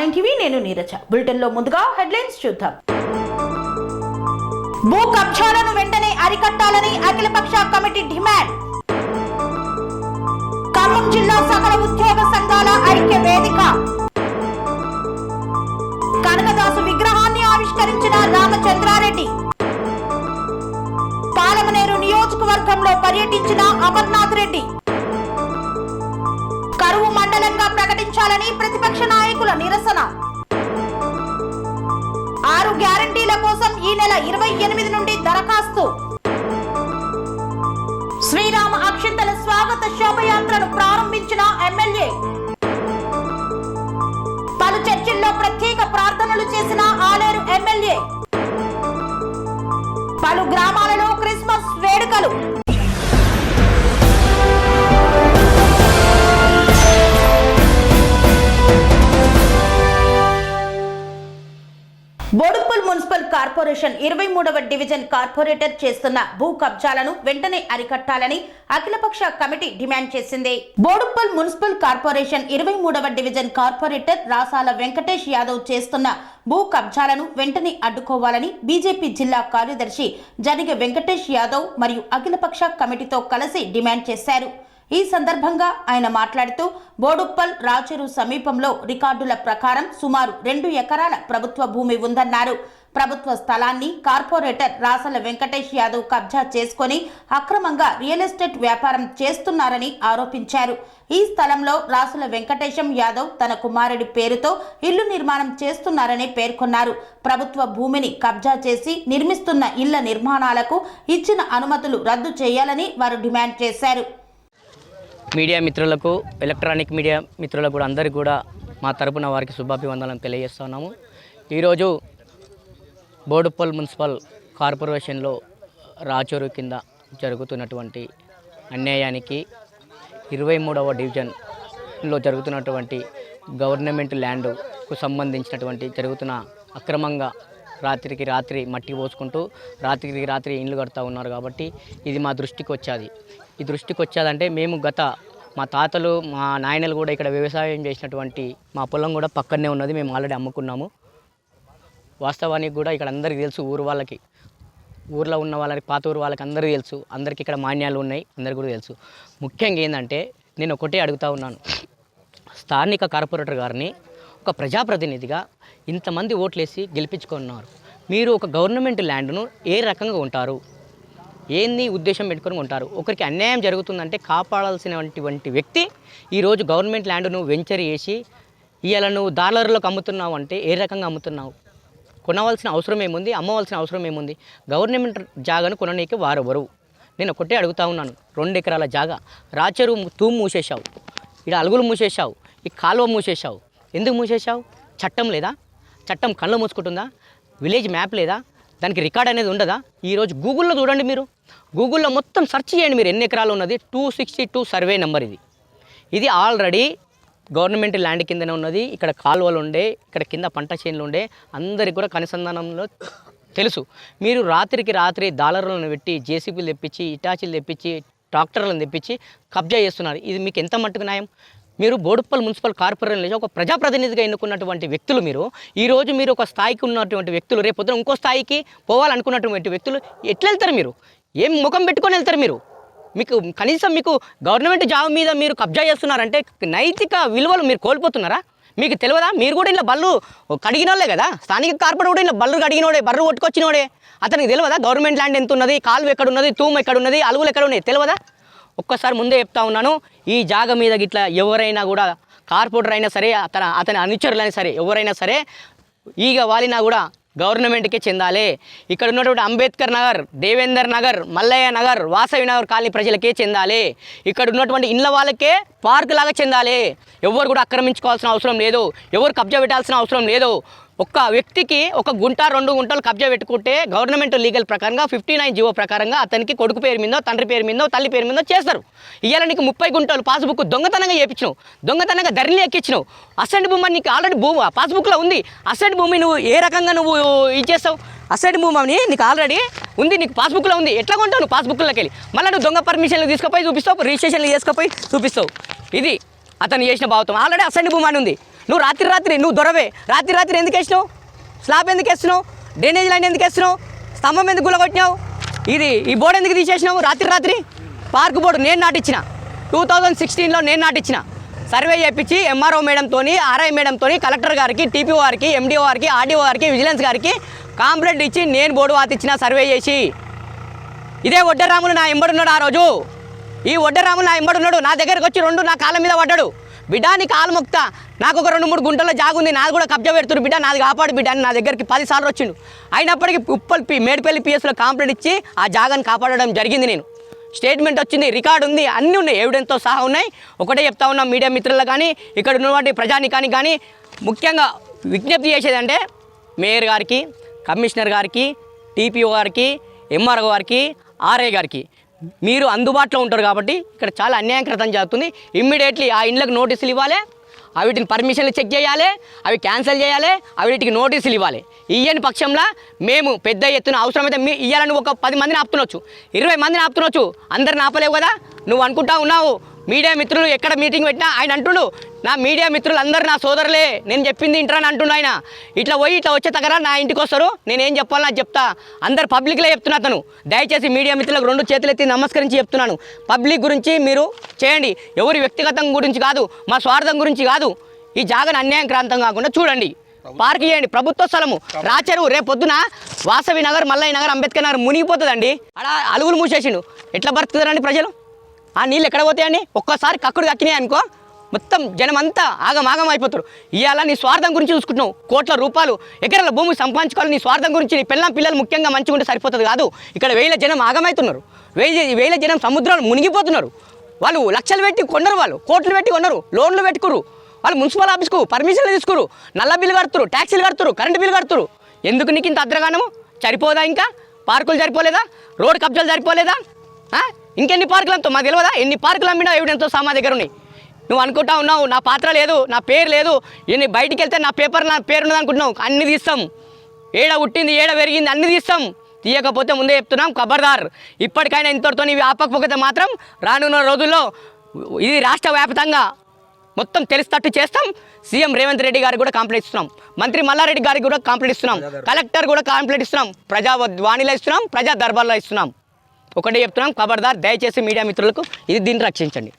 R9 TV నేను Neeraja. Bulletin లో ముందుగా హెడ్లైన్స్ చూద్దాం. భూ కబ్జాలను వెంటనే అరికట్టాలని అఖిలపక్ష కమిటీ డిమాండ్. ఖమ్మం జిల్లా సకల ఉద్యోగ సంఘాల ఐక్య వేదిక. కనకదాసు విగ్రహాన్ని ఆవిష్కరించిన రామచంద్రారెడ్డి. పాలమనేరు నియోజకవర్గంలో పర్యటించిన అమర్నాథ్ రెడ్డి. కరువు మండలంగా ప్రకటించాలని ప్రతిపక్ష నాయకుల నిరసన. 6 గ్యారంటీల కోసం ఈ నెల 28 నుండి దరఖాస్తు. శ్రీరామ అక్షింతల స్వాగత శోభయాత్రను ప్రారంభించిన ఎమ్మెల్యే. పలు చర్చిల్లో ప్రత్యేక ప్రార్థనలు చేసిన ఆలేరు ఎమ్మెల్యే. పలు గ్రామాలలో క్రిస్మస్ వేడుకలు. బోడుప్పల్ మున్సిపల్ కార్పొరేషన్ 23వ డివిజన్ కార్పొరేటర్ చేస్తున్న భూ కబ్జాలను వెంటనే అరికట్టాలని అఖిలపక్ష కమిటీ డిమాండ్ చేసింది. బోడుప్పల్ మున్సిపల్ కార్పొరేషన్ 23వ డివిజన్ కార్పొరేటర్ రాసాల వెంకటేష్ యాదవ్ చేస్తున్న భూ కబ్జాలను వెంటనే అడ్డుకోవాలని బీజేపీ జిల్లా కార్యదర్శి జనిగ వెంకటేష్ యాదవ్ మరియు అఖిలపక్ష కమిటీతో కలిసి డిమాండ్ చేశారు. ఈ సందర్భంగా ఆయన మాట్లాడుతూ బోడుప్పల్ రాచెరు సమీపంలో రికార్డుల ప్రకారం సుమారు 2 ఎకరాల ప్రభుత్వ భూమి ఉందన్నారు. ప్రభుత్వ స్థలాన్ని కార్పొరేటర్ రాసల వెంకటేష్ యాదవ్ కబ్జా చేసుకుని అక్రమంగా రియల్ ఎస్టేట్ వ్యాపారం చేస్తున్నారని ఆరోపించారు. ఈ స్థలంలో రాసుల వెంకటేశం యాదవ్ తన కుమారుడి పేరుతో ఇల్లు నిర్మాణం చేస్తున్నారని పేర్కొన్నారు. ప్రభుత్వ భూమిని కబ్జా చేసి నిర్మిస్తున్న ఇళ్ల నిర్మాణాలకు ఇచ్చిన అనుమతులు రద్దు చేయాలని వారు డిమాండ్ చేశారు. మీడియా మిత్రులకు, ఎలక్ట్రానిక్ మీడియా మిత్రులకు కూడా అందరికీ కూడా మా తరపున వారికి శుభాభివందనలు తెలియజేస్తున్నాము. ఈరోజు బోడుప్పల్ మున్సిపల్ కార్పొరేషన్లో రాచూరు కింద జరుగుతున్నటువంటి అన్యాయానికి 23వ డివిజన్లో జరుగుతున్నటువంటి గవర్నమెంట్ ల్యాండ్కు సంబంధించినటువంటి జరుగుతున్న అక్రమంగా రాత్రికి రాత్రి మట్టి పోసుకుంటూ రాత్రికి రాత్రి ఇండ్లు కడుతూ ఉన్నారు. కాబట్టి ఇది మా దృష్టికి వచ్చేది. ఈ దృష్టికి వచ్చేదంటే మేము మా తాతలు మా నాయనలు కూడా ఇక్కడ వ్యవసాయం చేసినటువంటి మా పొలం కూడా పక్కనే ఉన్నది. మేము ఆల్రెడీ అమ్ముకున్నాము. వాస్తవానికి కూడా ఇక్కడ అందరికీ తెలుసు, ఊర్లో ఉన్న వాళ్ళకి, పాత ఊరు వాళ్ళకి అందరికీ తెలుసు. అందరికీ ఇక్కడ మాన్యాలు ఉన్నాయి, అందరికీ కూడా తెలుసు. ముఖ్యంగా ఏంటంటే నేను ఒకటే అడుగుతూ ఉన్నాను, స్థానిక కార్పొరేటర్ గారిని ఒక ప్రజాప్రతినిధిగా ఇంతమంది ఓట్లేసి గెలిపించుకున్నారు. మీరు ఒక గవర్నమెంట్ ల్యాండ్ను ఏ రకంగా ఉంటారు, ఏంది ఉద్దేశం పెట్టుకొని ఉంటారు? ఒకరికి అన్యాయం జరుగుతుందంటే కాపాడాల్సినటువంటి వ్యక్తి ఈరోజు గవర్నమెంట్ ల్యాండ్ను వెంచర్ చేసి ఇవాళ నువ్వు డాలర్లకు అమ్ముతున్నావు అంటే ఏ రకంగా అమ్ముతున్నావు? కొనవలసిన అవసరం ఏముంది, అమ్మవలసిన అవసరం ఏముంది? గవర్నమెంట్ జాగాను కొననీకి వారెవరు? నేను ఒకటే అడుగుతా ఉన్నాను. 2 ఎకరాల జాగా రాచెరు తూము మూసేశావు, ఇక్కడ అలుగులు మూసేశావు, ఈ కాలువ మూసేశావు. ఎందుకు మూసేశావు? చట్టం లేదా? చట్టం కళ్ళు మూసుకుంటుందా? విలేజ్ మ్యాప్ లేదా? దానికి రికార్డ్ అనేది ఉండదా? ఈరోజు గూగుల్లో చూడండి, మీరు గూగుల్లో మొత్తం సెర్చ్ చేయండి, మీరు ఎన్ని ఎకరాలు ఉన్నది. 262 సర్వే నెంబర్ ఇది ఆల్రెడీ గవర్నమెంట్ ల్యాండ్ కిందనే ఉన్నది. ఇక్కడ కాలువలు ఉండే, ఇక్కడ కింద పంట చేనులు ఉండే, అందరికి కూడా కనుసంధానంలో తెలుసు. మీరు రాత్రికి రాత్రి డాలర్లను పెట్టి జేసీబీలు తెప్పించి, ఇటాచీలు తెప్పించి, ట్రాక్టర్లను తెప్పించి కబ్జా చేస్తున్నారు. ఇది మీకు ఎంత మట్టుకు న్యాయం? మీరు బోడుప్పల్ మున్సిపల్ కార్పొరేషన్ ఒక ప్రజాప్రతినిధిగా ఎన్నుకున్నటువంటి వ్యక్తులు, ఈరోజు మీరు ఒక స్థాయికి ఉన్నటువంటి వ్యక్తులు రేపొద్దున ఇంకో స్థాయికి పోవాలనుకున్నటువంటి వ్యక్తులు ఎట్లా వెళ్తారు? మీరు ఏం ముఖం పెట్టుకొని వెళ్తారు? మీకు కనీసం మీకు గవర్నమెంట్ జాబ్ మీద మీరు కబ్జా చేస్తున్నారంటే నైతిక విలువలు మీరు కోల్పోతున్నారా? మీకు తెలియదా? మీరు కూడా ఇలా బళ్ళు కడిగినోళ్ళే కదా, స్థానిక కార్పొరేటర్ కూడా ఇలా బళ్ళు కడిగినోడే, బర్రు కొట్టుకొచ్చినోడే. అతనికి తెలియదా గవర్నమెంట్ ల్యాండ్ ఎంత ఉన్నది, కాలువ ఎక్కడున్నది, తూము ఎక్కడున్నది, అలుగులు ఎక్కడ ఉన్నాయి? తెలియదా? ఒక్కసారి ముందే చెప్తా ఉన్నాను, ఈ జాగ మీద గిట్లా ఎవరైనా కూడా కార్పొరేటర్ అయినా సరే, అతని అనుచరులైనా సరే, ఎవరైనా సరే ఈగ వాలినా కూడా గవర్నమెంట్కే చెందాలి. ఇక్కడ ఉన్నటువంటి అంబేద్కర్ నగర్, దేవేందర్ నగర్, మల్లయ్య నగర్, వాసవి నగర్ కాలనీ ప్రజలకే చెందాలి. ఇక్కడ ఉన్నటువంటి ఇండ్ల వాళ్ళకే పార్క్ లాగా చెందాలి. ఎవరు కూడా ఆక్రమించుకోవాల్సిన అవసరం లేదు, ఎవరు కబ్జా పెట్టాల్సిన అవసరం లేదు. ఒక్క వ్యక్తికి 1 గుంట 2 గుంటలు కబ్జా పెట్టుకుంటే గవర్నమెంట్ లీగల్ ప్రకారంగా 59 జీవో ప్రకారంగా అతనికి కొడుకు పేరు మీదో, తండ్రి పేరు మీదో, తల్లి పేరు మీదో చేస్తారు. ఇవాళ నీకు 30 గుంటలు పాస్బుక్ దొంగతనంగా చేయించినావు, దొంగతనంగా ధరని ఎక్కించినావు. అసెంట్ భూమి నీకు ఆల్రెడీ పాస్బుక్లో ఉంది. అసెంట్ భూమి నువ్వు ఏ రకంగా నువ్వు ఇచ్చేస్తావు? అసెంట్ భూమి నీకు ఆల్రెడీ ఉంది, నీకు పాస్బుక్లో ఉంది. ఎట్లా కొంటావు నువ్వు పాస్బుక్లోకి వెళ్ళి? మళ్ళీ నువ్వు దొంగ పర్మిషన్లు తీసుకుపోయి చూపిస్తావు, రిజిస్ట్రేషన్లు చేసుకుపోయి చూపిస్తావు. ఇది అతను చేసిన భావతం. ఆల్రెడీ అసెంట్ భూమి అని ఉంది. నువ్వు రాత్రి నువ్వు దొరవే రాత్రి ఎందుకు వేసినావు? స్లాబ్ ఎందుకు వేస్తున్నావు? డ్రైనేజ్ లైన్ ఎందుకు వేస్తున్నావు? స్తంభం ఎందుకు గులగొట్టినావు? ఈ బోర్డు ఎందుకు తీసేసినావు? రాత్రి పార్క్ బోర్డు నేను నాటిచ్చిన 2016లో నేను నాటిచ్చిన. సర్వే చేయించి ఎంఆర్ఓ మేడంతో, ఆర్ఐ మేడంతో, కలెక్టర్ గారికి, టీపీఓ గారికి, ఎండిఓ గారికి, ఆర్డీఓ గారికి, విజిలెన్స్ గారికి కాంప్లైంట్ ఇచ్చి నేను బోర్డు వాతిచ్చిన సర్వే చేసి. ఇదే వడ్డరాములు నా ఎంబడున్నాడు. ఆ రోజు ఈ వడ్డరాములు నా ఎంబడున్నాడు. నా దగ్గరకు వచ్చి నా కాళ్ళ మీద పడ్డాడు. బిడ్డ నీ కాలు మొక్తా, నాకు ఒక 2-3 గుంటల జాగుంది, నాది కూడా కబ్జా పెడుతున్నారు బిడ్డ, నాది కాపాడు బిడ్డ అని నా దగ్గరికి 10 సార్లు వచ్చిండు. అయినప్పటికీ మేడిపల్లి పిఎస్లో కాంప్లైంట్ ఇచ్చి ఆ జాగాను కాపాడడం జరిగింది. నేను స్టేట్మెంట్ వచ్చింది, రికార్డు ఉంది, అన్నీ ఉన్నాయి, ఎవిడెన్స్తో సహా ఉన్నాయి. ఒకటే చెప్తా ఉన్నాం మీడియా మిత్రులు కానీ, ఇక్కడ ఉన్నటువంటి ప్రజానికానికి కానీ ముఖ్యంగా విజ్ఞప్తి చేసేదంటే మేయర్ గారికి, కమిషనర్ గారికి, టీపీఓ గారికి, ఎంఆర్ఓ గారికి, ఆర్ఐ గారికి మీరు అందుబాటులో ఉంటారు కాబట్టి ఇక్కడ చాలా అన్యాయకృతం జరుగుతుంది. ఇమ్మీడియట్లీ ఆ ఇండ్లకు నోటీసులు ఇవ్వాలి, వీటిని పర్మిషన్లు చెక్ చేయాలి, అవి క్యాన్సిల్ చేయాలి, వీటికి నోటీసులు ఇవ్వాలి. ఇయ్యని పక్షంలో మేము పెద్ద ఎత్తున అవసరమైతే ఇయ్యాలని ఒక 10 మందిని ఆపుతున్నచ్చు, 20 మందిని ఆపుతున్నచ్చు. అందరిని ఆపలేవు కదా. నువ్వు అనుకుంటా ఉన్నావు మీడియా మిత్రులు ఎక్కడ మీటింగ్ పెట్టినా ఆయన అంటుడు, నా మీడియా మిత్రులు అందరూ నా సోదరులే, నేను చెప్పింది ఇంటరని అంటున్నా ఆయన. ఇట్లా వచ్చే తగరా నా ఇంటికి వస్తారు, నేనేం చెప్పాలో నాకు చెప్తా. అందరు పబ్లిక్లో చెప్తున్నా. అతను దయచేసి మీడియా మిత్రులకు 2 చేతులు ఎత్తి నమస్కరించి చెప్తున్నాను, పబ్లిక్ గురించి మీరు చేయండి, ఎవరి వ్యక్తిగతం గురించి కాదు, మా స్వార్థం గురించి కాదు. ఈ జాగను అన్యాయక్రాంతం కాకుండా చూడండి. పార్క్ చేయండి, ప్రభుత్వ స్థలము, రాచెరువు. రేపు పొద్దున వాసవి నగర్, మల్లయ్య నగర్, అంబేద్కర్ నగర్ మునిగిపోతుందండి. అక్కడ అలుగులు మూసేసిండు, ఎట్లా బతుకుతారండి ప్రజలు? ఆ నీళ్ళు ఎక్కడ పోతాయండి? ఒక్కసారి కక్కుడు కక్కినాయి అనుకో మొత్తం జనం అంతా ఆగమాగం అయిపోతారు. ఇవాళ నీ స్వార్థం గురించి చూసుకుంటున్నావు, కోట్ల రూపాయలు ఎకరాల భూమి సంపాదించుకోవాలి, నీ స్వార్థం గురించి. నీ పిల్లలు ముఖ్యంగా మంచిగా ఉంటే సరిపోతుంది కాదు. ఇక్కడ వేల జనం ఆగమవుతున్నారు, వేల జనం సముద్రాలు మునిగిపోతున్నారు. వాళ్ళు లక్షలు పెట్టి కొన్నారు, వాళ్ళు కోట్లు పెట్టి కొన్నారు, లోన్లు పెట్టుకురు, వాళ్ళు మున్సిపల్ ఆఫీస్కు పర్మిషన్లు తీసుకురు, నల్ల బిల్లు కడుతురు, ట్యాక్సీలు కడుతురు, కరెంటు బిల్లు కడుతురు. ఎందుకు నీకు ఇంత అద్రగానము? సరిపోదా? ఇంకా పార్కులు సరిపోలేదా? రోడ్డు కబ్జాలు సరిపోలేదా? ఇంకెన్ని పార్కులు అంతా మాకు తెలియదా? ఎన్ని పార్కులు అమ్మినా ఎవిడెన్స్తో సహా మా దగ్గర ఉన్నాయి. నువ్వు అనుకుంటా ఉన్నావు నా పాత్ర లేదు, నా పేరు లేదు, నేను బయటికి వెళ్తే నా పేరు ఉన్నది అనుకుంటున్నావు. అన్ని తీస్తాం, ఏడ పుట్టింది ఏడ పెరిగింది అన్ని తీస్తాం. తీయకపోతే ముందే చెప్తున్నాం, ఖబర్దార్. ఇప్పటికైనా ఇంతటితో ఇవి ఆపకపోతే మాత్రం రానున్న రోజుల్లో ఇది రాష్ట్ర వ్యాప్తంగా మొత్తం తెలిసేటట్టు చేస్తాం. సీఎం రేవంత్ రెడ్డి గారికి కూడా కంప్లైంట్ ఇస్తున్నాం, మంత్రి మల్లారెడ్డి గారికి కూడా కంప్లైంట్ ఇస్తున్నాం, కలెక్టర్ కూడా కంప్లైంట్ ఇస్తున్నాం, ప్రజా వాణిలో ఇస్తున్నాం, ప్రజా దర్బార్లో ఇస్తున్నాం. ఒకటే చెప్తున్నాం, ఖబర్దార్. దయచేసి మీడియా మిత్రులకు దీన్ని రక్షించండి.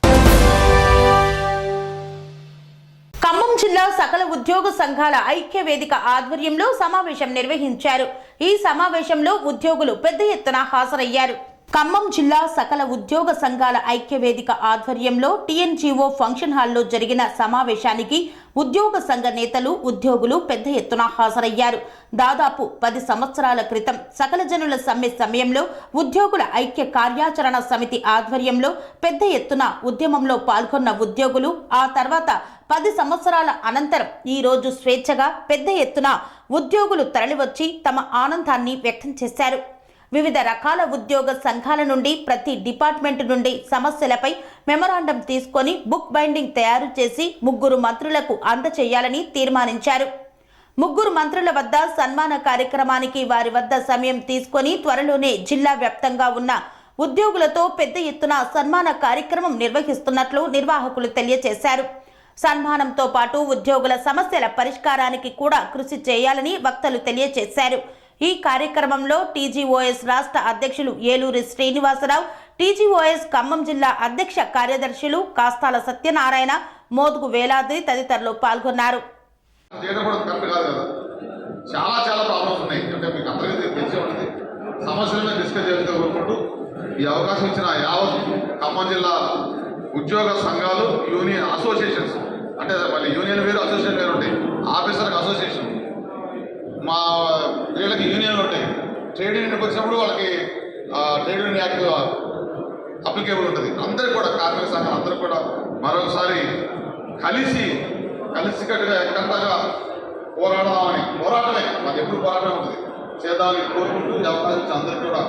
ఖమ్మం జిల్లా సకల ఉద్యోగ సంఘాల ఐక్య వేదిక ఆధ్వర్యంలో సమావేశం నిర్వహించారు. ఈ సమావేశంలో ఉద్యోగులు పెద్ద ఎత్తున హాజరయ్యారు. ఖమ్మం జిల్లా సకల ఉద్యోగ సంఘాల ఐక్య వేదిక ఆధ్వర్యంలో టీఎన్జీఓ ఫంక్షన్ హాల్లో జరిగిన సమావేశానికి ఉద్యోగ సంఘ నేతలు, ఉద్యోగులు పెద్ద ఎత్తున హాజరయ్యారు. దాదాపు 10 సంవత్సరాల క్రితం సకల జనుల సమ్మె సమయంలో ఉద్యోగుల ఐక్య కార్యాచరణ సమితి ఆధ్వర్యంలో పెద్ద ఎత్తున ఉద్యమంలో పాల్గొన్న ఉద్యోగులు ఆ తర్వాత 10 సంవత్సరాల అనంతరం ఈ రోజు స్వేచ్ఛగా పెద్ద ఎత్తున ఉద్యోగులు తరలివచ్చి తమ ఆనందాన్ని వ్యక్తం చేశారు. వివిధ రకాల ఉద్యోగ సంఘాల నుండి ప్రతి డిపార్ట్మెంట్ నుండి సమస్యలపై మెమరాండం తీసుకొని బుక్ బైండింగ్ తయారు చేసి 3 మంత్రులకు అందజేయాలని తీర్మానించారు. 3 మంత్రుల వద్ద సన్మాన కార్యక్రమానికి వారి వద్ద సమయం తీసుకొని త్వరలోనే జిల్లా వ్యాప్తంగా ఉన్న ఉద్యోగులతో పెద్ద ఎత్తున సన్మాన కార్యక్రమం నిర్వహిస్తున్నట్లు నిర్వాహకులు తెలియజేశారు. సన్మానంతో పాటు ఉద్యోగుల సమస్యల పరిష్కారానికి కూడా కృషి చేయాలని వక్తలు తెలియజేశారు. ఈ కార్యక్రమంలో టీజీఓఎస్ రాష్ట్ర అధ్యక్షులు ఏలూరి శ్రీనివాసరావు, టీజీఓఎస్ ఖమ్మం జిల్లా అధ్యక్ష కార్యదర్శులు కాస్తాల సత్యనారాయణ, మోదుగు వేలాద్రి తదితరులు పాల్గొన్నారు. చాలా ప్రాబ్లమ్స్ ఉన్నాయి, అంటే మీకు అందరికీ తెలిసి ఉంటుంది. సమస్యలను డిస్కస్ చేస్తూ కోరుకుంటూ ఈ అవకాశం ఇచ్చిన యావత్ ఖమ్మం జిల్లా ఉద్యోగ సంఘాలు, యూనియన్ అసోసియేషన్స్, అంటే మళ్ళీ యూనియన్ వేరు అసోసియేషన్ వేరు ఉంటాయి. ఆఫీసర్లకు అసోసియేషన్, మా వీళ్ళకి యూనియన్లు ఉంటాయి. ట్రేడ్ యూనియన్కి వచ్చినప్పుడు వాళ్ళకి ట్రేడ్ యూనియన్ యాక్ట్ అప్లికేబుల్ ఉంటుంది. అందరికీ కూడా కార్మిక సంఘాలు అందరూ కూడా మరొకసారి కలిసికట్టుగా ఎక్కడంతగా పోరాటమే మాకు ఎప్పుడు పోరాటమే ఉంటుంది, చేద్దామని కోరుకుంటూ ఈ అవకాశం ఇచ్చిన అందరికీ కూడా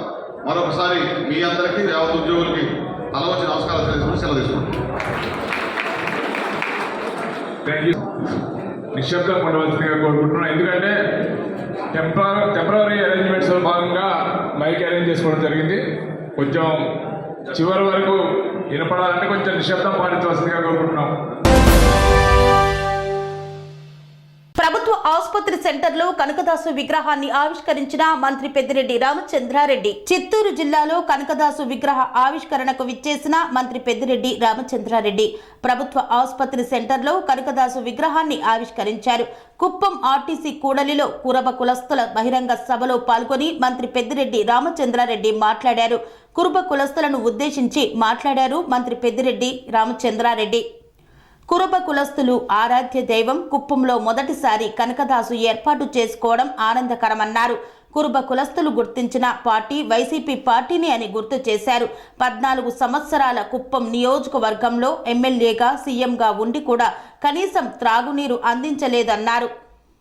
మరొకసారి మీ అందరికీ యావత్ ఉద్యోగులకి తల వచ్చి నమస్కారాలు తెలుసుకుంటూ సెలవు తీసుకుంటాం. నిశ్శబ్దం ఉండవలసిందిగా కోరుకుంటున్నాం. ఎందుకంటే టెంపరీ అరేంజ్మెంట్స్లో భాగంగా మైక్ అరేంజ్ చేసుకోవడం జరిగింది. కొంచెం చివరి వరకు వినపడాలంటే కొంచెం నిశ్శబ్దం పాటించవలసిందిగా కోరుకుంటున్నాం. ఆసుపత్రి సెంటర్లో కనకదాసు విగ్రహాన్ని ఆవిష్కరించిన మంత్రి పెద్దిరెడ్డి రామచంద్రారెడ్డి. చిత్తూరు జిల్లాలో కనకదాసు విగ్రహ ఆవిష్కరణకు విచ్చేసిన మంత్రి పెద్దిరెడ్డి రామచంద్రారెడ్డి ప్రభుత్వ ఆసుపత్రి సెంటర్లో కనకదాసు విగ్రహాన్ని ఆవిష్కరించారు. కుప్పం ఆర్టీసీ కూడలిలో కురబ కులస్తుల బహిరంగ సభలో పాల్గొని మంత్రి పెద్దిరెడ్డి రామచంద్రారెడ్డి మాట్లాడారు. కురుబ కులస్తులను ఉద్దేశించి మాట్లాడారు మంత్రి పెద్దిరెడ్డి రామచంద్రారెడ్డి. కురుబ కులస్తులు ఆరాధ్య దైవం. కుప్పంలో మొదటిసారి కనకదాసు ఏర్పాటు చేసుకోవడం ఆనందకరమన్నారు. కురుబ కులస్తులు గుర్తించిన పార్టీ వైసీపీ పార్టీని అని గుర్తు చేశారు. 14 సంవత్సరాల కుప్పం నియోజకవర్గంలో ఎమ్మెల్యేగా సీఎంగా ఉండి కూడా కనీసం త్రాగునీరు అందించలేదన్నారు.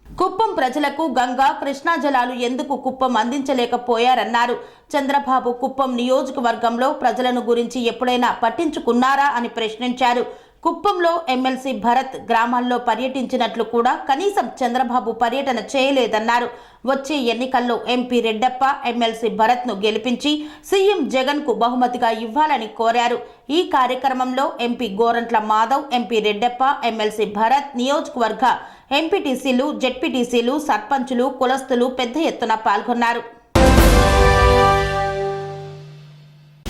కుప్పం ప్రజలకు గంగా కృష్ణా జలాలు ఎందుకు కుప్పం అందించలేకపోయారన్నారు. చంద్రబాబు కుప్పం నియోజకవర్గంలో ప్రజలను గురించి ఎప్పుడైనా పట్టించుకున్నారా అని ప్రశ్నించారు. కుప్పంలో ఎమ్మెల్సీ భరత్ గ్రామాల్లో పర్యటించినట్లు కూడా కనీసం చంద్రబాబు పర్యటన చేయలేదన్నారు. వచ్చే ఎన్నికల్లో ఎంపీ రెడ్డప్ప ఎమ్మెల్సీ భరత్ను గెలిపించి సీఎం జగన్కు బహుమతిగా ఇవ్వాలని కోరారు. ఈ కార్యక్రమంలో MP Gorantla Madhav, MP Reddappa, MLC Bharat, నియోజకవర్గ ఎంపీటీసీలు, జెడ్పీటీసీలు, సర్పంచులు, కులస్తులు పెద్ద ఎత్తున పాల్గొన్నారు.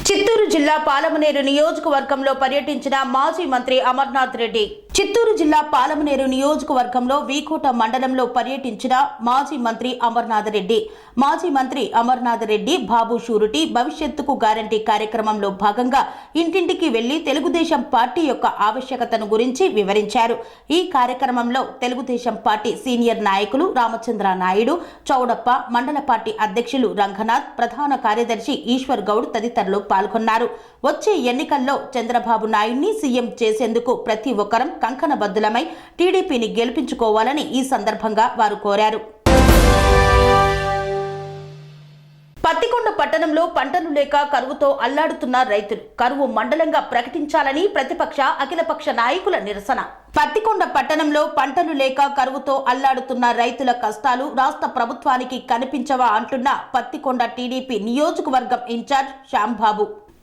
చిత్తూరు జిల్లా పాలమనేరు నియోజకవర్గంలో పర్యటించిన మాజీ మంత్రి అమర్నాథ్ రెడ్డి. చిత్తూరు జిల్లా పాలమనేరు నియోజకవర్గంలో వీకోట మండలంలో పర్యటించిన మాజీ మంత్రి అమర్నాథ్ రెడ్డి. మాజీ మంత్రి అమర్నాథ్ రెడ్డి బాబు షూరిటీ భవిష్యత్తుకు గ్యారంటీ కార్యక్రమంలో భాగంగా ఇంటింటికి వెళ్లి తెలుగుదేశం పార్టీ యొక్క ఆవశ్యకతను గురించి వివరించారు. ఈ కార్యక్రమంలో తెలుగుదేశం పార్టీ సీనియర్ నాయకులు రామచంద్ర నాయుడు, చౌడప్ప, మండల పార్టీ అధ్యక్షులు రంగనాథ్, ప్రధాన కార్యదర్శి ఈశ్వర్ గౌడ్ తదితరులు పాల్గొన్నారు. వచ్చే ఎన్నికల్లో చంద్రబాబు నాయుడిని సీఎం చేసేందుకు ప్రతి ఒక్కరం కంకణబద్దులమై టీడీపీని గెలిపించుకోవాలని ఈ సందర్భంగా వారు కోరారు. పత్తికొండ పట్టణంలో పంటలు లేక కరువుతో అల్లాడుతున్న రైతులు కరువు మండలంగా ప్రకటించాలని ప్రతిపక్ష అఖిలపక్ష నాయకుల నిరసన. పత్తికొండ పట్టణంలో పంటలు లేక కరువుతో అల్లాడుతున్న రైతుల కష్టాలు రాష్ట్ర ప్రభుత్వానికి కనిపించవా అంటున్న పత్తికొండ టీడీపీ నియోజకవర్గం ఇన్ఛార్జ్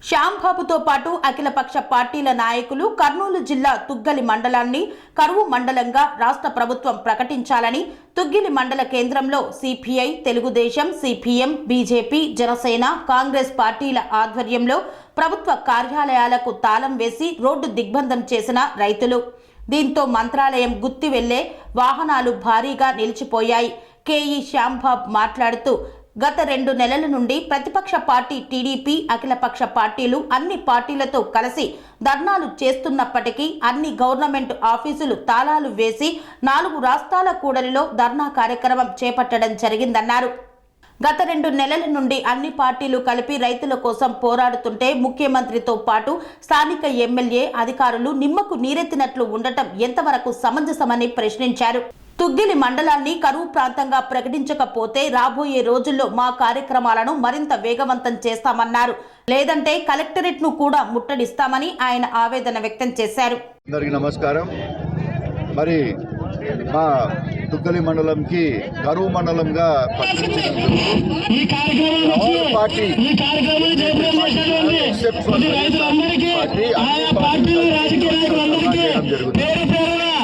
శ్యాంబాబుతో పాటు అఖిలపక్ష పార్టీల నాయకులు కర్నూలు జిల్లా తుగ్గలి మండలాన్ని కరువు మండలంగా రాష్ట్ర ప్రభుత్వం ప్రకటించాలని తుగ్గిలి మండల కేంద్రంలో CPI, Telugu Desam, CPM, BJP, Janasena, Congress పార్టీల ఆధ్వర్యంలో ప్రభుత్వ కార్యాలయాలకు తాళం వేసి రోడ్డు దిగ్బంధం చేసిన రైతులు. దీంతో మంత్రాలయం గుత్తి వెళ్లే వాహనాలు భారీగా నిలిచిపోయాయి. కేఈ శ్యాంబాబ్ మాట్లాడుతూ గత 2 నెలల నుండి ప్రతిపక్ష పార్టీ టీడీపీ, అఖిలపక్ష పార్టీలు అన్ని పార్టీలతో కలిసి ధర్నాలు చేస్తున్నప్పటికీ అన్ని గవర్నమెంట్ ఆఫీసులు తాళాలు వేసి 4 రాష్ట్రాల కూడలిలో ధర్నా కార్యక్రమం చేపట్టడం జరిగిందన్నారు. గత 2 నెలల నుండి అన్ని పార్టీలు కలిపి రైతుల కోసం పోరాడుతుంటే ముఖ్యమంత్రితో పాటు స్థానిక ఎమ్మెల్యే, అధికారులు నిమ్మకు నీరెత్తినట్లు ఉండటం ఎంతవరకు సమంజసమని ప్రశ్నించారు. తుగ్గిలి మండలాన్ని కరువు ప్రాంతంగా ప్రకటించకపోతే రాబోయే రోజుల్లో మా కార్యక్రమాలను మరింత వేగవంతం చేస్తామన్నారు. లేదంటే కలెక్టరేట్ ను కూడా ముట్టడిస్తామని ఆయన ఆవేదన వ్యక్తం చేశారు. అందరికీ నమస్కారం. మరి మా తుగ్గలి మండలంకి కరువు మండలంగా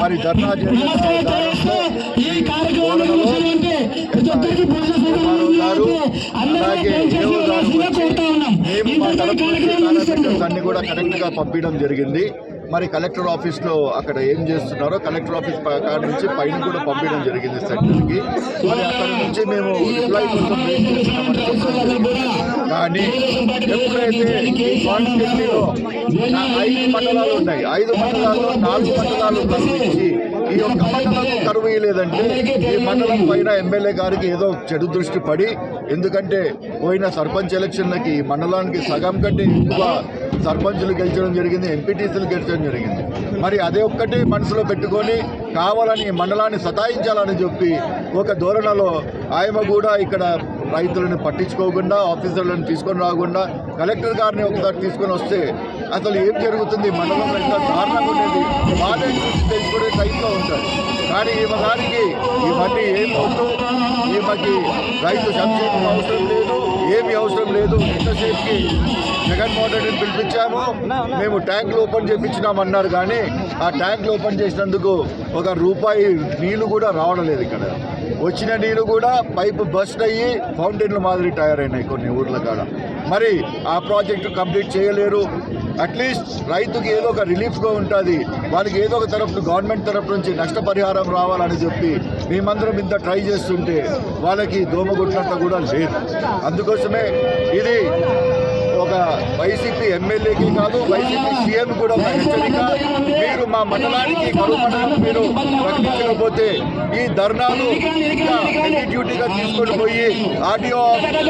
మరి ధర్నా అలాగే మేము మా తరఫున అన్ని కూడా కరెక్ట్ గా పంపించడం జరిగింది. మరి కలెక్టర్ ఆఫీస్లో అక్కడ ఏం చేస్తున్నారో కలెక్టర్ ఆఫీస్ కాడ నుంచి పైన కూడా పంపించడం జరిగింది సెంటర్కి. మరి అక్కడ నుంచి మేము రిప్లై కోసం వెయిట్ చేస్తున్నామని చెప్పారు. కానీ ఎప్పుడైతే ఈ కాన్స్టిట్యూన్సీలో 5 మండలాలు ఉన్నాయి, 5 మండలాల్లో 4 మండలాలు కరువు ఇచ్చి ఈ ఒక్క మండలం కరువు ఇవ్వలేదంటే ఈ మండలం పైన ఎమ్మెల్యే గారికి ఏదో చెడు దృష్టి పడి, ఎందుకంటే పోయిన సర్పంచ్ ఎలక్షన్లకి ఈ మండలానికి సగం కంటే ఎక్కువ సర్పంచులు గెలిచడం జరిగింది, ఎంపీటీసీలు గెలిచడం జరిగింది. మరి అదే ఒక్కటి మనసులో పెట్టుకొని కావాలని మండలాన్ని సతాయించాలని చెప్పి ఒక ధోరణలో ఆయమ కూడా ఇక్కడ రైతులను పట్టించుకోకుండా, ఆఫీసర్లను తీసుకొని రాకుండా కలెక్టర్ గారిని ఒకసారి తీసుకొని వస్తే అసలు ఏం జరుగుతుంది, మండలంలో ఎంత దారుణంగా ఉండేది వాళ్ళే చూసి తెలుసుకునే టైంలో ఉంటారు. కానీ ఈమె గారికి ఇవన్నీ ఏం అవసరం, ఈమెకి రైతు సంక్షేమం అవసరం లేదు, ఏమి అవసరం లేదు. ఎంతసేపుకి జగన్మోహన్ రెడ్డిని పిలిపించాము, మేము ట్యాంకులు ఓపెన్ చేయించినామన్నారు. కానీ ఆ ట్యాంకులు ఓపెన్ చేసినందుకు ₹1 నీళ్లు కూడా రావడం లేదు ఇక్కడ. వచ్చిన నీళ్ళు కూడా పైపు బస్ట్ అయ్యి ఫౌంటైన్ల మాదిరి తయారైనాయి కొన్ని ఊర్ల కాడ. మరి ఆ ప్రాజెక్టు కంప్లీట్ చేయలేరు. అట్లీస్ట్ రైతుకి ఏదో ఒక రిలీఫ్గా ఉంటుంది, వాళ్ళకి ఏదో ఒక తరఫు గవర్నమెంట్ తరఫు నుంచి నష్టపరిహారం రావాలని చెప్పి మేమందరం ఇంత ట్రై చేస్తుంటే వాళ్ళకి దోమగొట్టినంత కూడా లేదు. అందుకోసమే ఇది ఒక వైసీపీ ఎమ్మెల్యేకి కాదు, వైసీపీ సీఎం కూడా ఒక హెచ్చరిక. మీరు మా మండలానికి కరువు మండలం మీరు ప్రకటించకపోతే ఈ ధర్నాలు ఇంకా హెవీ డ్యూటీగా తీసుకొని పోయి ఆర్డీఓ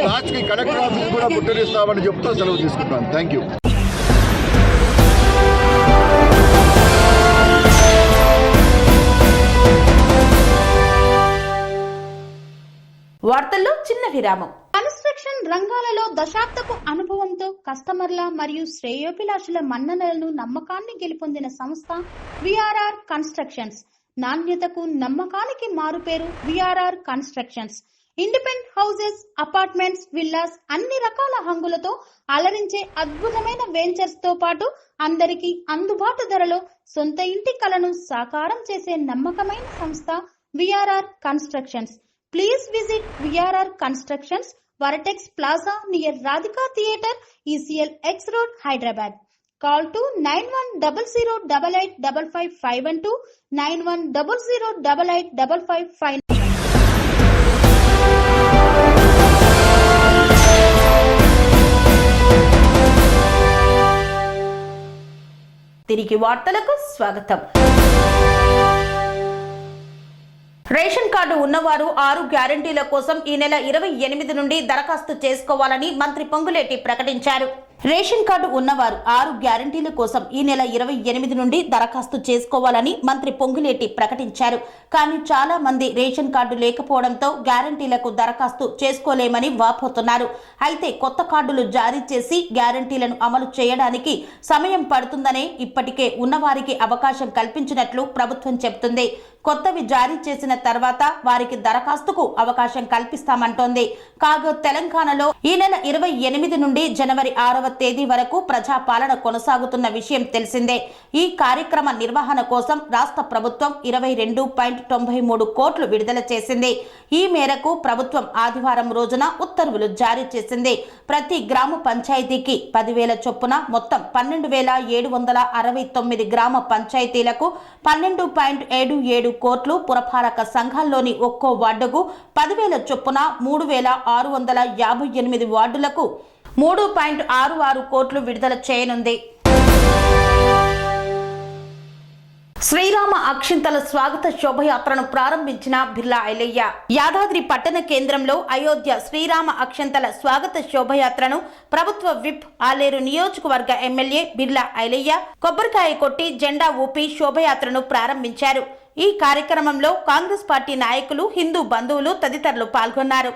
లాస్ట్కి కలెక్టర్ ఆఫీస్ కూడా ముట్టడిస్తామని చెప్తూ సెలవు తీసుకుంటాను. Thank you. వార్తల్లో చిన్న విరామం. కన్స్ట్రక్షన్ రంగాలలో దశాబ్దపు అనుభవంతో కస్టమర్ల మరియు శ్రేయోభిలాషుల మన్ననలను నమ్మకాన్ని గెలుపొందిన సంస్థ విఆర్ఆర్ కన్స్ట్రక్షన్స్. నాణ్యతకు నమ్మకానికి మారుపేరు VRR constructions. Independent houses, apartments, villas అన్ని రకాల హంగులతో అలరించే అద్భుతమైన వెంచర్స్ తో పాటు అందరికీ అందుబాటు ధరలో సొంత ఇంటి కలను సాకారం చేసే నమ్మకమైన సంస్థ VRR constructions. Please visit VRR Constructions, Varatex Plaza near Radhika Theatre, ECL X Road, Hyderabad. Call to 9100885552, 9100885559. తిరిగి వార్తలకు స్వాగతం. రేషన్ కార్డు ఉన్నవారు 6 గ్యారంటీల కోసం ఈ నెల 28 నుండి దరఖాస్తు చేసుకోవాలని మంత్రి పొంగులేటి ప్రకటించారు. రేషన్ కార్డు ఉన్నవారు 6 గ్యారంటీల కోసం ఈ నెల 28 నుండి దరఖాస్తు చేసుకోవాలని మంత్రి పొంగులేటి ప్రకటించారు. కానీ చాలా మంది రేషన్ కార్డు లేకపోవడంతో గ్యారంటీలకు దరఖాస్తు చేసుకోలేమని వాపోతున్నారు. అయితే కొత్త కార్డులు జారీ చేసి గ్యారంటీలను అమలు చేయడానికి సమయం పడుతుందనే ఇప్పటికే ఉన్నవారికి అవకాశం కల్పించినట్లు ప్రభుత్వం చెబుతుంది. కొత్తవి జారీ చేసిన తర్వాత వారికి దరఖాస్తుకు అవకాశం కల్పిస్తామంటోంది. కాగా తెలంగాణలో ఈ నెల 28 నుండి జనవరి 6వ తేదీ వరకు ప్రజాపాలన కొనసాగుతున్న విషయం తెలిసిందే. ఈ కార్యక్రమ నిర్వహణ కోసం రాష్ట్ర ప్రభుత్వం 22.93 కోట్లు విడుదల చేసింది. ఈ మేరకు ప్రభుత్వం ఆదివారం రోజున ఉత్తర్వులు జారీ చేసింది. ప్రతి గ్రామ పంచాయతీకి 10,000 చొప్పున మొత్తం 12,769 గ్రామ పంచాయతీలకు 12.77 కోట్లు, పురపాలక సంఘాల్లోని ఒక్కో వార్డుకు 10,000 చొప్పున 3,658 వార్డులకు 3.66 కోట్లు విడుదల చేయనుంది. శ్రీరామ అక్షింతల స్వాగత శోభయాత్రను ప్రారంభించిన బిర్లా ఐలయ్య. యాదాద్రి పట్టణ కేంద్రంలో అయోధ్య శ్రీరామ అక్షింతల స్వాగత శోభయాత్రను ప్రభుత్వ విప్ ఆలేరు నియోజకవర్గ ఎమ్మెల్యే బిర్లా ఐలయ్య కొబ్బరికాయ కొట్టి జెండా ఊపి శోభయాత్రను ప్రారంభించారు. ఈ కార్యక్రమంలో కాంగ్రెస్ పార్టీ నాయకులు, హిందూ బంధువులు తదితరులు పాల్గొన్నారు.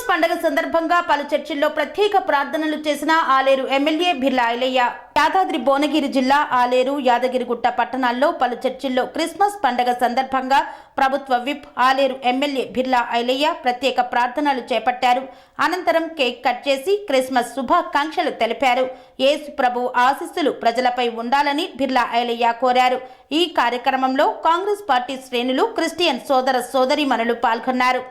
పండుగ సందర్భంగా పలు చర్చిల్లో ప్రత్యేక ప్రార్థనలు చేసిన ఆలేరు ఎమ్మెల్యే బిర్లా ఐలయ్య. యాదాద్రి భువనగిరి జిల్లా ఆలేరు, యాదగిరిగుట్ట పట్టణాల్లో పలు చర్చిల్లో క్రిస్మస్ పండుగ సందర్భంగా ప్రభుత్వ విప్ ఆలేరు ఎమ్మెల్యే బిర్లా ఐలయ్య ప్రత్యేక ప్రార్థనలు చేపట్టారు. అనంతరం కేక్ కట్ చేసి క్రిస్మస్ శుభాకాంక్షలు తెలిపారు. యేసు ప్రభు ఆశీస్సులు ప్రజలపై ఉండాలని బిర్లా ఐలయ్య కోరారు. ఈ కార్యక్రమంలో కాంగ్రెస్ పార్టీ శ్రేణులు, క్రిస్టియన్ సోదర సోదరీమణులు పాల్గొన్నారు.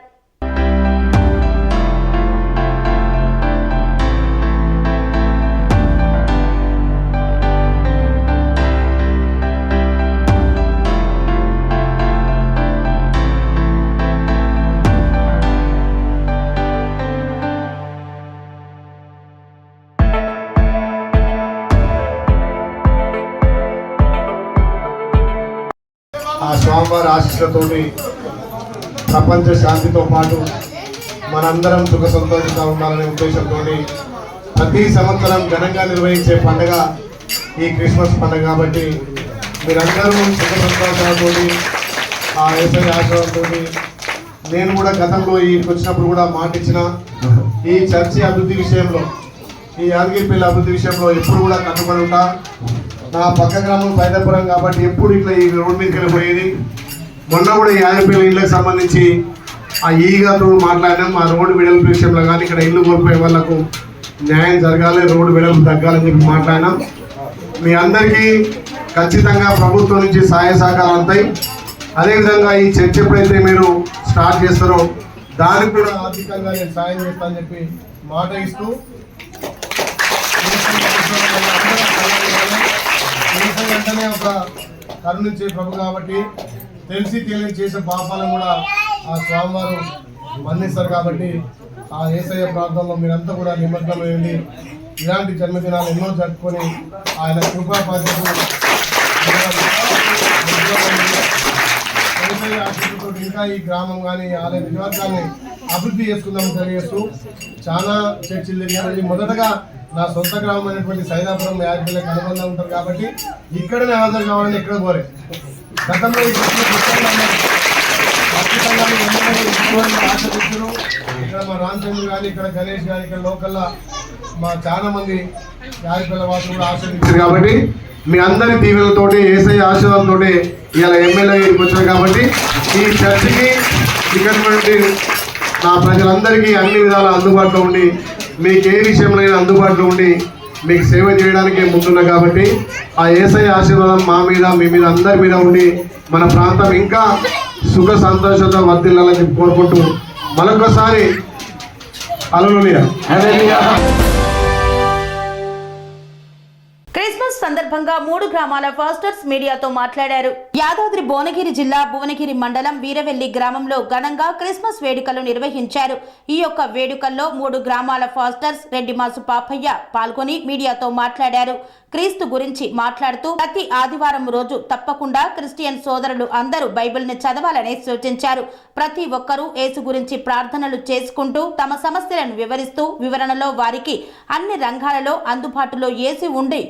ఆ స్వామివారి ఆశీస్సులతోని ప్రపంచ శాంతితో పాటు మనందరం సుఖ సంతోషంగా ఉండాలనే ఉద్దేశంతో ప్రతి సంవత్సరం ఘనంగా నిర్వహించే పండుగ ఈ క్రిస్మస్ పండుగ. కాబట్టి మీరందరూ సుఖ సంతోషాలతో ఆ ఏసై ఆశీర్వాదంతో నేను కూడా గతంలో ఈయనకి వచ్చినప్పుడు కూడా మాట ఇచ్చిన ఈ చర్చి అభివృద్ధి విషయంలో, ఈ యాదగిరిపల్లి అభివృద్ధి విషయంలో ఎప్పుడు కూడా కట్టుబడి ఉంటా. నా పక్క గ్రామం సైదాపురం కాబట్టి ఎప్పుడు ఇట్లా ఈ రోడ్ మీదకి వెళ్ళిపోయేది. మొన్న కూడా ఈ యాదగిరిపల్లి ఇళ్ళకి సంబంధించి ఆ ఈగాతో మాట్లాడినాం. ఆ రోడ్డు వెడల్పు విషయంలో కానీ ఇక్కడ ఇల్లు కోల్పోయే వాళ్ళకు న్యాయం జరగాలి, రోడ్డు వెడల్పు తగ్గాలని చెప్పి మాట్లాడినాం. మీ అందరికీ ఖచ్చితంగా ప్రభుత్వం నుంచి సహాయ సహకారాలు ఉంటాయి. అదేవిధంగా ఈ చర్చ ఎప్పుడైతే మీరు స్టార్ట్ చేస్తారో దానికి కూడా ఆర్థికంగా నేను సాయం చేస్తానని చెప్పి మాట ఇస్తూ, వెంటనే ఒక కరుణించే ప్రభు కాబట్టి తెలిసి తెలియని చేసే పాపాలను కూడా ఆ స్వామివారు మన్నిస్తారు. కాబట్టి ఆ యేసయ్య ప్రార్థనలో మీరంతా కూడా నిమగ్నమైంది. ఇలాంటి జన్మదినాలు ఎన్నో జరుపుకొని ఆయన కృపా బాధ్యతతో ఇంకా ఈ గ్రామం కానీ ఆలయ నివాసాన్ని అభివృద్ధి చేసుకుందామని తెలియజేస్తూ చాలా చర్చలు జరిగాయి. మొదటగా నా సొంత గ్రామం అయినటువంటి సైదాపురం యాదగిరిపల్లికి అనుబంధం ఉంటారు కాబట్టి ఇక్కడనే హాజరు కావాలని ఎక్కడ కోరే. గతంలో ఈ ఆశించారు. ఇక్కడ మా రామచంద్ర కానీ, ఇక్కడ గణేష్ కానీ, ఇక్కడ లోకల్లో మా చాలా మంది యాదగిరిపల్లి వాసులు కూడా ఆశీర్వదించారు. కాబట్టి మీ అందరి దీవెనలతోటి, యేసయ్య ఆశీర్వాదంతో ఇలా ఎమ్మెల్యే వచ్చారు. కాబట్టి ఈ చర్చికి ఇక్కడ నా ప్రజలందరికీ అన్ని విధాల అందుబాటులో ఉండి, మీకు ఏ విషయంలో అందుబాటులో ఉండి మీకు సేవ చేయడానికి ముందున్నా. కాబట్టి ఆ యేసయ్య ఆశీర్వాదం మా మీద, మీ మీద, అందరి మీద ఉండి మన ప్రాంతం ఇంకా సుఖ సంతోషంతో వర్ధిల్లాలని చెప్పి కోరుకుంటూ మరొకసారి హల్లెలూయా. క్రిస్మస్ సందర్భంగా 3 గ్రామాల ఫాస్టర్స్ మీడియాతో మాట్లాడారు. యాదాద్రి భువనగిరి జిల్లా భువనగిరి మండలం వీరవెల్లి గ్రామంలో ఘనంగా క్రిస్మస్ వేడుకలు నిర్వహించారు. ఈ యొక్క వేడుకల్లో 3 గ్రామాల ఫాస్టర్స్ రెడ్డిమాసు పాపయ్య పాల్గొని మీడియాతో మాట్లాడారు. క్రీస్తు గురించి మాట్లాడుతూ ప్రతి ఆదివారం రోజు తప్పకుండా క్రిస్టియన్ సోదరులు అందరూ బైబిల్ని చదవాలని సూచించారు. ప్రతి ఒక్కరూ యేసు గురించి ప్రార్థనలు చేసుకుంటూ తమ సమస్యలను వివరిస్తూ వివరణలో వారికి అన్ని రంగాలలో అందుబాటులో యేసు ఉండి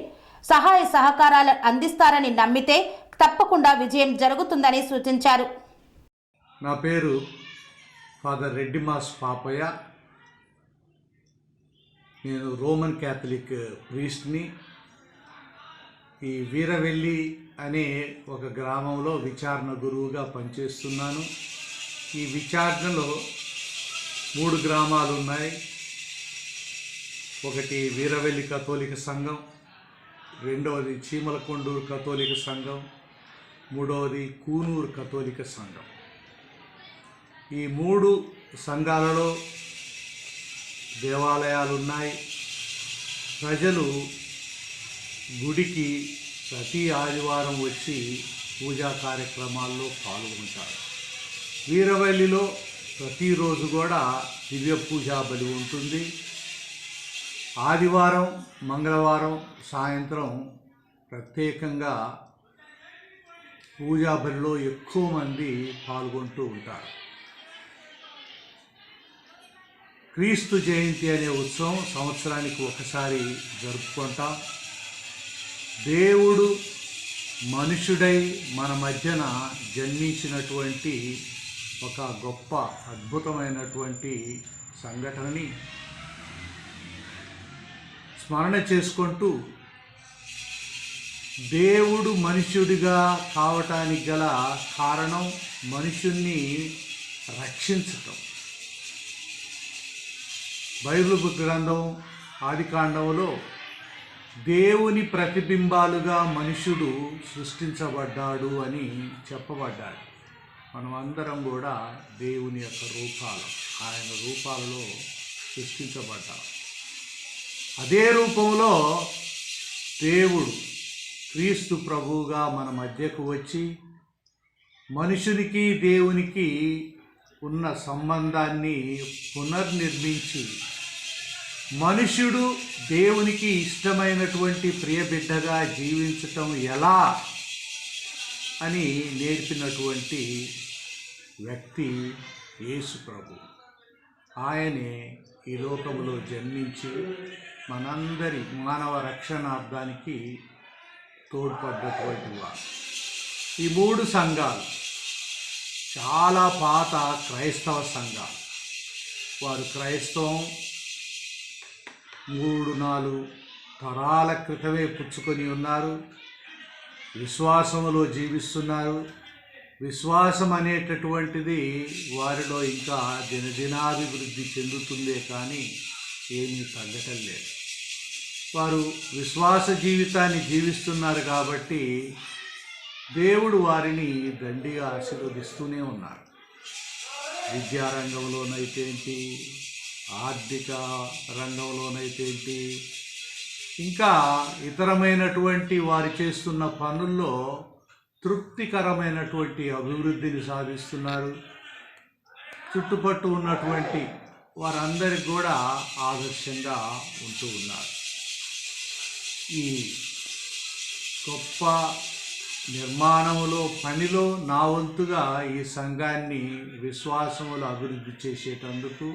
సహాయ సహకారాలు అందిస్తారని నమ్మితే తప్పకుండా విజయం జరుగుతుందని సూచించారు. నా పేరు ఫాదర్ రెడ్డిమాస్ పాపయ్య. నేను రోమన్ క్యాథలిక్ ప్రీస్ట్ని. ఈ వీరవెల్లి అనే ఒక గ్రామంలో విచారణ గురువుగా పనిచేస్తున్నాను. ఈ విచారణలో 3 గ్రామాలు ఉన్నాయి. ఒకటి వీరవెల్లి కథోలిక సంఘం, రెండవది చీమలకొండూరు కథోలిక సంఘం, మూడవది కూనూరు కథోలిక సంఘం. ఈ 3 సంఘాలలో దేవాలయాలు ఉన్నాయి. ప్రజలు గుడికి ప్రతి ఆదివారం వచ్చి పూజా కార్యక్రమాల్లో పాల్గొంటారు. వీరవల్లిలో ప్రతిరోజు కూడా దివ్య పూజా బలి ఉంటుంది. ఆదివారం, మంగళవారం సాయంత్రం ప్రత్యేకంగా పూజా బలిలో ఎక్కువ మంది పాల్గొంటూ ఉంటారు. క్రీస్తు జయంతి అనే ఉత్సవం సంవత్సరానికి ఒకసారి జరుపుకుంటాం. దేవుడు మనుషుడై మన మధ్యన జన్మించినటువంటి ఒక గొప్ప అద్భుతమైనటువంటి సంఘటనని స్మరణ చేసుకుంటూ, దేవుడు మనుష్యుడిగా కావటానికి గల కారణం మనుషుణ్ణి రక్షించటం. బైబిల్ గ్రంథం ఆదికాండంలో దేవుని ప్రతిబింబాలుగా మనుషుడు సృష్టించబడ్డాడు అని చెప్పబడ్డాడు. మనం అందరం కూడా దేవుని యొక్క రూపాలు, ఆయన రూపాలలో సృష్టించబడ్డాం. అదే రూపంలో దేవుడు క్రీస్తు ప్రభువుగా మన మధ్యకు వచ్చి మనుషునికి దేవునికి ఉన్న సంబంధాన్ని పునర్నిర్మించి మనుష్యుడు దేవునికి ఇష్టమైనటువంటి ప్రియబిడ్డగా జీవించటం ఎలా అని నేర్పినటువంటి వ్యక్తి యేసు ప్రభు. ఆయనే ఈ లోకంలో జన్మించి మనందరి మానవ రక్షణార్థానికి తోడ్పడ్డటువంటి వారు. ఈ 3 సంఘాలు చాలా పాత క్రైస్తవ సంఘాలు. వారు క్రైస్తవం 3-4 తరాల క్రితమే పుచ్చుకొని ఉన్నారు. విశ్వాసములో జీవిస్తున్నారు. విశ్వాసం అనేటటువంటిది వారిలో ఇంకా దినదినాభివృద్ధి చెందుతుందే కానీ ఏమీ తగ్గటం లేదు. వారు విశ్వాస జీవితాన్ని జీవిస్తున్నారు కాబట్టి దేవుడు వారిని దండిగా ఆశీర్వదిస్తూనే ఉన్నారు. విద్యారంగంలోనైతేంటి, ఆర్థిక రంగంలోనైతేంటి, ఇంకా ఇతరమైనటువంటి వారు చేస్తున్న పనుల్లో తృప్తికరమైనటువంటి అభివృద్ధిని సాధిస్తున్నారు. చుట్టుపట్టు ఉన్నటువంటి వారందరికి కూడా ఆదర్శంగా ఉంటూ ఉన్నారు. ఈ గొప్ప నిర్మాణములో పనిలో నా వంతుగా ఈ సంఘాన్ని విశ్వాసములో అభివృద్ధి చేసేటందుకు,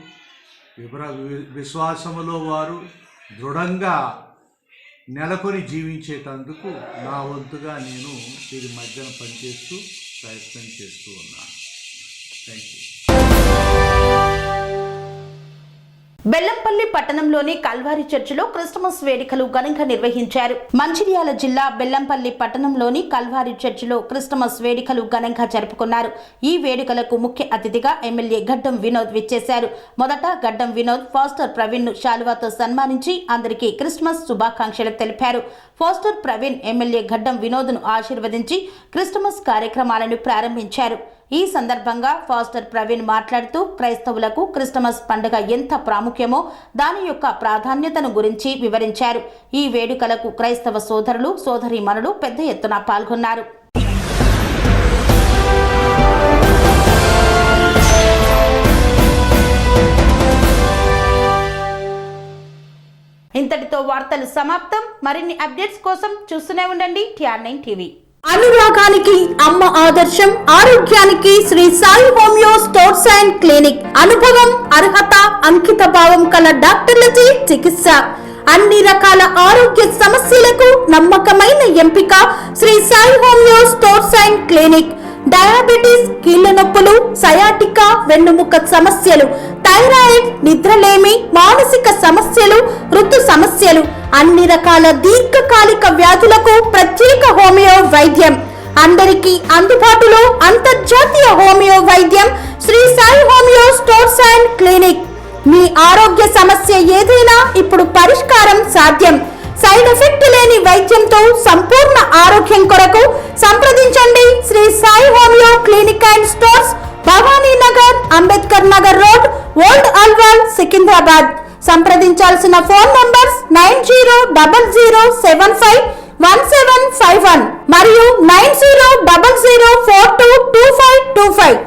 విశ్వాసములో వారు దృఢంగా నెలకొని జీవించేటందుకు నా వంతుగా నేను వీరి మధ్యన పనిచేస్తూ ప్రయత్నం చేస్తూ ఉన్నాను. Thank you. బెల్లంపల్లి పట్టణంలోని కల్వారి చర్చిలో క్రిస్టమస్ వేడుకలు ఘనంగా నిర్వహించారు. మంచిర్యాల జిల్లా బెల్లంపల్లి పట్టణంలోని కల్వారి చర్చిలో క్రిస్టమస్ వేడుకలు ఘనంగా జరుపుకున్నారు. ఈ వేడుకలకు ముఖ్య అతిథిగా ఎమ్మెల్యే గడ్డం వినోద్ విచ్చేశారు. మొదట గడ్డం వినోద్ ఫాస్టర్ ప్రవీణ్ ను శాలువాతో సన్మానించి అందరికీ క్రిస్టమస్ శుభాకాంక్షలు తెలిపారు. ఫాస్టర్ ప్రవీణ్ ఎమ్మెల్యే గడ్డం వినోద్ ను ఆశీర్వదించి క్రిస్టమస్ కార్యక్రమాలను ప్రారంభించారు. ఈ సందర్భంగా ఫాస్టర్ ప్రవీణ్ మాట్లాడుతూ క్రైస్తవులకు క్రిస్టమస్ పండుగ ఎంత ప్రాముఖ్యమో దాని యొక్క ప్రాధాన్యతను గురించి వివరించారు. ఈ వేడుకలకు క్రైస్తవ సోదరులు సోదరీమణులు పెద్ద ఎత్తున పాల్గొన్నారు. ఇంతటితో వార్తలు సమాప్తం. మరిన్ని అప్డేట్స్ కోసం చూస్తూనే ఉండండి TR9 టీవీ. అనురాగానికి అమ్మ ఆదర్శం, ఆరోగ్యానికి Sri Sai homeo stores and clinic. అనుభవం, అర్హత, అంకిత భావం కల డాక్టర్లచే చికిత్స. అన్ని రకాల ఆరోగ్య సమస్యలకు నమ్మకమైన ఎంపిక Sri Sai homeo stores and clinic. Diabetes, కీళ్ల నొప్పులు, సయాటికా, వెన్నుముక సమస్యలు, థైరాయిడ్, నిద్రలేమి, మానసిక సమస్యలు, ఋతు సమస్యలు, అన్ని రకాల దీర్ఘకాలిక వ్యాధులకు ప్రత్యేక హోమియో వైద్యం. అందరికీ అందుబాటులో అంతర్జాతీయ హోమియో వైద్యం Shri Sai homeo stores and clinic. మీ ఆరోగ్య సమస్య ఏదైనా ఇప్పుడు పరిష్కారం సాధ్యం. సైడ్ ఎఫెక్ట్ లేని వైద్యంతో సంపూర్ణ ఆరోగ్యం కొరకు సంప్రదించండి Shri Sai homeo clinic and stores, Bhavani Nagar, Ambedkar Nagar road, old Alwal, Secunderabad. సంప్రదించాల్సిన ఫోన్ నంబర్స్ 9000751751 మరియు 9000422525.